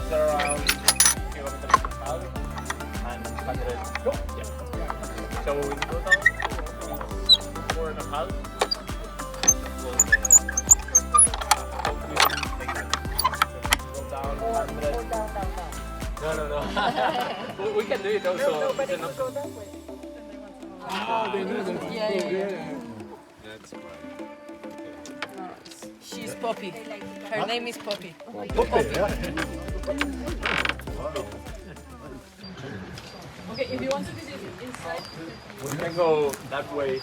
It's around kilometers and a half and 100. Yeah. So in total, it's 4.5. No. We can do it also. No, but it will go that way. They know that. Yeah. That's fine. She's Poppy. Her name is Poppy. Okay, if you want to visit inside, We can go that way.